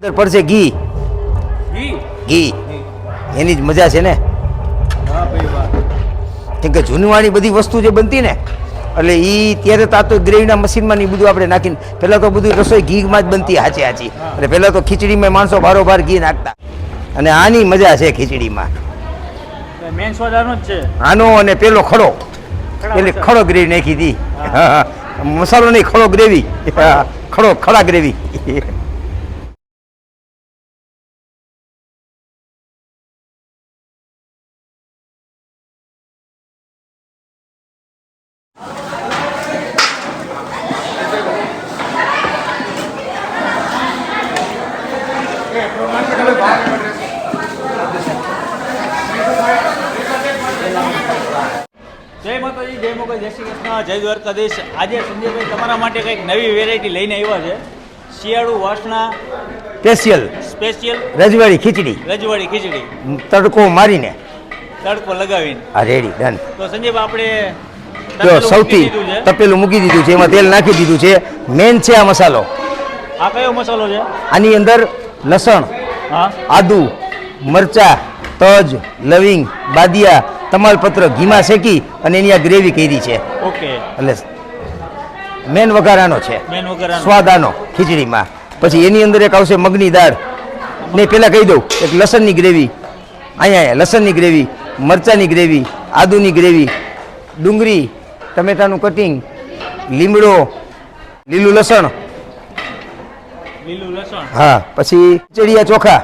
અંદર પડશે ઘી ઘી એની જ મજા છે ને. કેમ કે જૂનવાણી બધી વસ્તુ જે બનતી ને એટલે એ ત્યારે તો ગ્રેવીના મશીનમાં ને બધું આપણે નાખીને પહેલાં તો બધું રસોઈ ઘીમાં જ બનતી હાચી એટલે પહેલાં તો ખીચડીમાં માણસો બારોબાર ઘી નાખતા અને આની મજા છે ખીચડીમાં. મેન સ્વાદ આનો જ છે. આનો અને પેલો ખડો પેલી ખડો ગ્રેવી નાખી હતી. મસાલો નહીં ખડો ગ્રેવી ખડા ગ્રેવી. જય માતાજી, જય મોગલ, જય શ્રી કૃષ્ણ, જય દ્વારકાધીશ. આજે સંજયભાઈ તમારા માટે કંઈક નવી વેરાયટી લઈને આવ્યા છે. શિયાળુ વાસણા સ્પેશિયલ રજવાડી ખીચડી તડકો મારીને તડકો લગાવીને રેડી ડન. તો સંજયભાઈ જો આપણે સૌથી તપેલું મૂકી દીધું છે, એમાં તેલ નાખી દીધું છે. મેન છે આ મસાલો. આ કયો મસાલો છે? આની અંદર લસણ, આદુ, મરચા, તજ, લવિંગ, બાદિયા, તમાલપત્ર ઘીમાં શેકી અને એની આ ગ્રેવી કરી છે. ઓકે. એટલે મેન વઘારાનો છે, સ્વાદ આનો ખીચડીમાં. પછી એની અંદર એક આવશે મગની દાળ ને પેલા કહી દઉં એક લસણની ગ્રેવી, અહીંયા લસણની ગ્રેવી, મરચાની ગ્રેવી, આદુની ગ્રેવી, ડુંગળી, ટમેટાનું કટિંગ, લીમડો, લીલું લસણ, હા, પછી ખીચડીયા ચોખા,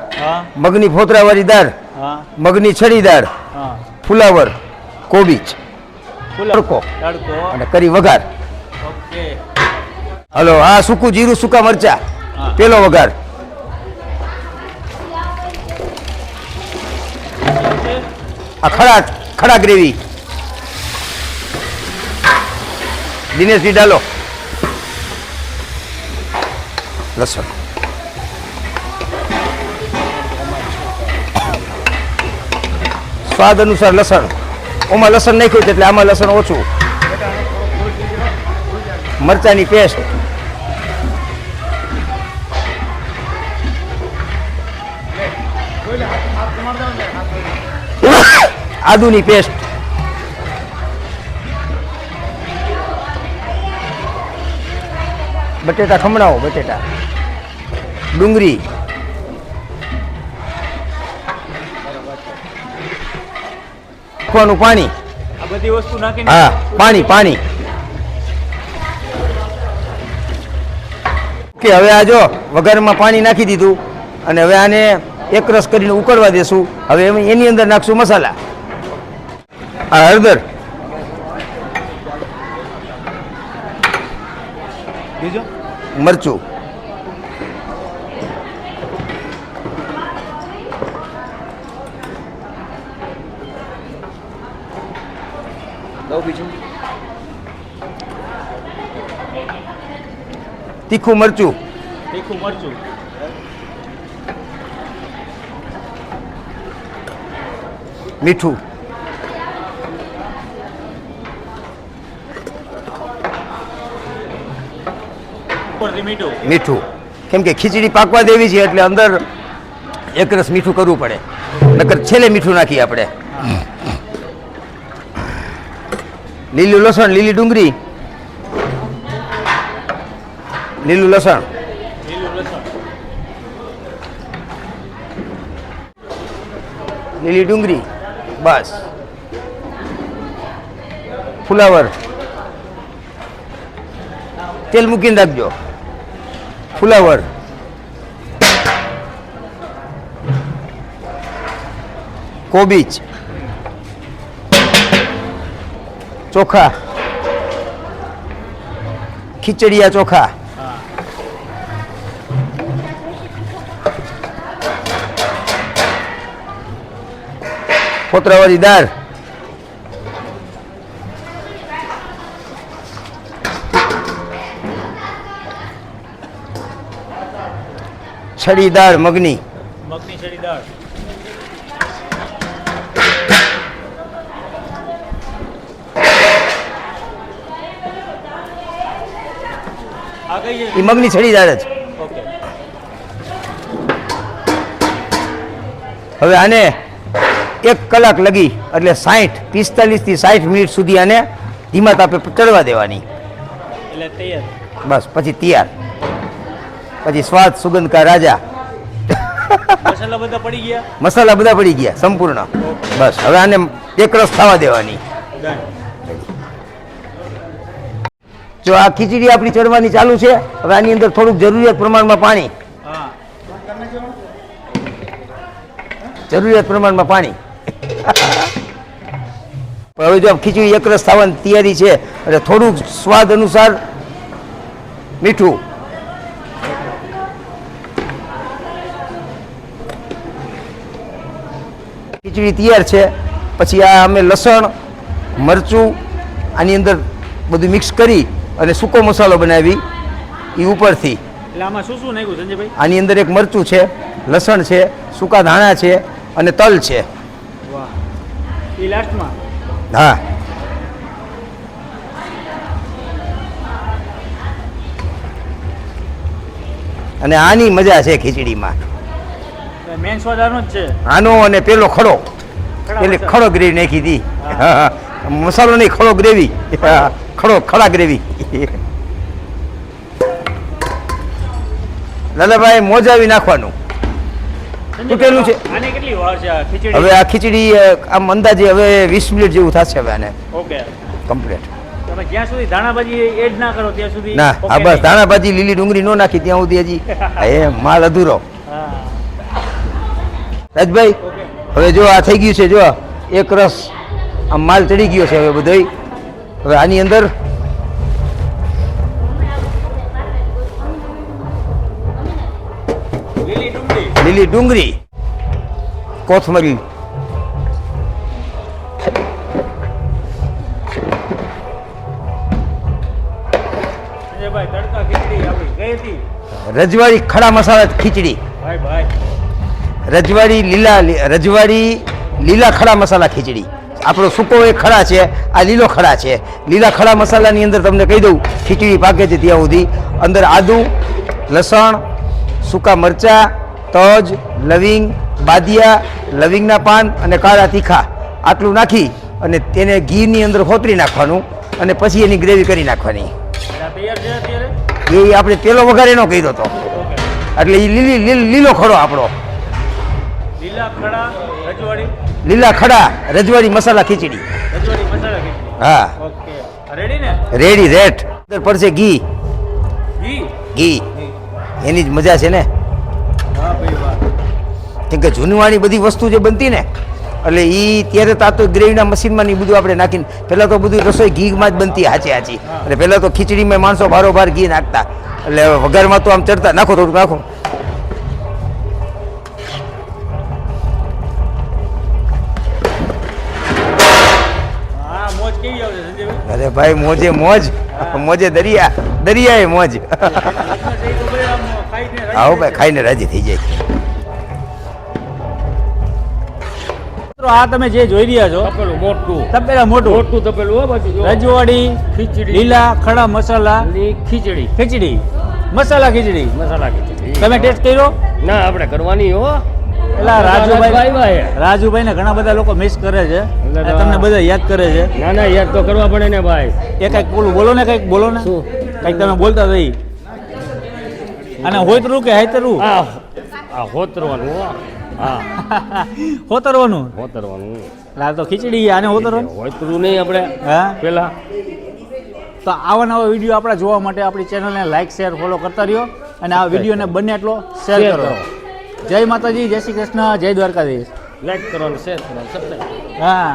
મગની ફોતરાવાળી દાળ, મગની છડી દાળ, ફુલાવર, કોબીજ, તડકો અને કરી વઘાર. હલો, આ સૂકું જીરું, સૂકા મરચા, પેલો વઘાર. આ ખડા ગ્રેવી. દિનેશજી ડાલો લસણ, સ્વાદ અનુસાર લસણ. ઓમાં લસણ નાખ્યું એટલે આમાં લસણ ઓછું. મરચાની પેસ્ટ, આદુની પેસ્ટ, બટેટા ખમણાવો, બટેટા, ડુંગળી, પાણી, આ બધી વસ્તુ નાખીને હા, પાણી. કે હવે આ જો વઘારમાં પાણી નાખી દીધું અને હવે આને એકરસ કરીને ઉકળવા દેશું. હવે એની અંદર નાખશું મસાલા. આ હળદર, મરચું, તીખું મરચું, મીઠું, મીઠું. કેમ કે ખીચડી પાકવા દેવી છે એટલે અંદર એકરસ મીઠું કરવું પડે, નકર છેલ્લે મીઠું નાખીએ આપણે. લીલું લસણ, લીલી ડુંગળી, લીલું લસણ, લીલી ડુંગળી, બસ. ફુલાવર, તેલ મૂકીને રાખજો. ફુલાવર, કોબીજ, ચોખા, ખીચડીયા ચોખા, ફોતરાવાળી દાળ, છડી દાળ, મગની છડી દાળ, એ મગની છડી દાળ જ. ઓકે. હવે આને 1 કલાક લગી એટલે 45 થી 60 મિનિટ સુધી આને ધીમા તાપે ચડવા દેવાની. એટલે તૈયાર. બસ પછી તૈયાર. પછી સ્વાદ સુગંધ કા રાજા. મસાલા બધા પડી ગયા. મસાલા બધા પડી ગયા સંપૂર્ણ. બસ હવે આને એક રસ થવા દેવાની. જો આ ખીચડી આપણી ચડવાની ચાલુ છે. હવે આની અંદર થોડુંક જરૂરિયાત પ્રમાણમાં પાણી. હા. જરૂરિયાત પ્રમાણમાં પાણી. હવે જો ખીચડી એક રસ થવાની તૈયારી છે એટલે થોડુંક સ્વાદ અનુસાર મીઠું. ખીચડી તૈયાર છે. પછી આ અમે લસણ મરચું આની અંદર બધું મિક્સ કરી અને સૂકો મસાલો બનાવી એ ઉપરથી. એટલે આમાં શું શું નાખ્યું સંજયભાઈ? આની અંદર એક મરચું છે, લસણ છે, સૂકા ધાણા છે અને તલ છે. વાહ. એ લાસ્ટમાં. હા. અને આની મજા છે ખીચડીમાં. મેન સ્વાદ આનો જ છે. આનો અને પેલો ખડો. પેલી મસાલો. ખડો ગ્રેવી નાખી હતી. મસાલો નહીં, ખડો ગ્રેવી. ખડા ગ્રેવી. લાલાભાઈ મોજાવી નાખવાનું. તૂટેલું છે. આને કેટલી વાર છે આ ખીચડી? હવે આ ખીચડી આમ અંદાજે હવે 20 મિનિટ જેવું થશે હવે આને ઓકે. કમ્પ્લીટ. તમે જ્યાં સુધી ધાણાભાજી એડ ના કરો ત્યાં સુધી ના okay આ બસ નહીં. ધાણા ભાજી લીલી ડુંગળી ન નાખી ત્યાં સુધી હજી એ માલ અધૂરો. હા. રાજભાઈ ઓકે. હવે જો આ થઈ ગયું છે. જો એક રસ આમ માલ ચડી ગયો છે હવે બધોય. હવે આની અંદર લીલી ડુંગળી. લીલી ડુંગળી, કોથમરી, સંજયભાઈ તડકા ખીચડી આપણી કઈ હતી? રજવાડી ખડા મસાલા ખીચડી. ભાઈ રજવાડી લીલા ખડા મસાલા ખીચડી. આપણો સૂકો એક ખડા છે, આ લીલો ખડા છે. લીલા ખડા મસાલાની અંદર તમને કહી દઉં ખીચડી પાકે છે ત્યાં સુધી અંદર આદુ, લસણ, સૂકા મરચાં, તજ, લવિંગ, બાદિયા, લવિંગના પાન અને કાળા તીખા આટલું નાખી અને તેને ઘીની અંદર હોતરી નાખવાનું અને પછી એની ગ્રેવી કરી નાખવાની. આ તૈયાર છે અત્યારે? એ આપણે પેલો વઘાર એનો કર્યો હતો ઓકે. એટલે એ લીલો ખડો આપણો. લીલા ખડા રજવાડી. લીલા ખડા રજવાડી મસાલા ખીચડી. રજવાડી મસાલા ખીચડી. હા ઓકે. રેડી ને? Ready rate. અંદર પડશે ઘી. ઘી. ઘી એની જ મજા છે ને. વાહ ભાઈ વાહ. કેમ કે જૂનવાણી બધી વસ્તુ જે બનતી ને એટલે એ ત્યારે તો આ તો ગ્રેવીના મશીનમાં ને બધું આપણે નાખીને પહેલાં તો બધું રસોઈ ઘીમાં જ બનતી હાચી એટલે પહેલાં તો ખીચડીમાં માણસો બારોબાર ઘી નાખતા એટલે હવે વઘારમાં તો આમ ચડતા નાખો થોડુંક નાખો. હા મોજ કેવી આવશે સંજયભાઈ? અરે ભાઈ મોજે મોજ, મોજે દરિયા, દરિયાએ મોજ. આવો ભાઈ ખાઈને રાજી થઈ જાય. આ તમે જે જોઈ રહ્યા છો તપેલું મોટું તપેલા મોટું મોટું તપેલું હો બાજુ જો. રજવાડી ખીચડી લીલા ખડા મસાલા ની ખીચડી ખીચડી મસાલા ખીચડી. મસાલા ખીચડી તમે ટેસ્ટ કર્યો? ના આપણે કરવાની હો. પેલા રાજુભાઈ ભાઈ રાજુભાઈ ને ઘણા બધા લોકો મિસ કરે છે અને તમને બધા યાદ કરે છે. ના ના યાદ તો કરવા પડે ને ભાઈ. એ કઈક બોલો ને કઈક બોલો ને શું? કઈક તમે બોલતા રહી અને હોતરું કે હાઈતરું આ હોતરવાનું હો. હા હોતરવાનું હોતરવાનું લાલ તો ખીચડી આને હોતરવાનું. હોતરું નહીં આપણે હા પેલા. તો આવા નવા વિડીયો આપણા જોવા માટે આપણી ચેનલને લાઈક શેર ફોલો કરતા રહ્યો અને આ વિડીયોને બને એટલો શેર શેર કરો. કરો. જય માતાજી, જય શ્રી કૃષ્ણ, જય દ્વારકાધીશ. લાઈક કરવાનું શેર કરવાનું સબસ્ક્રાઈબ. હા.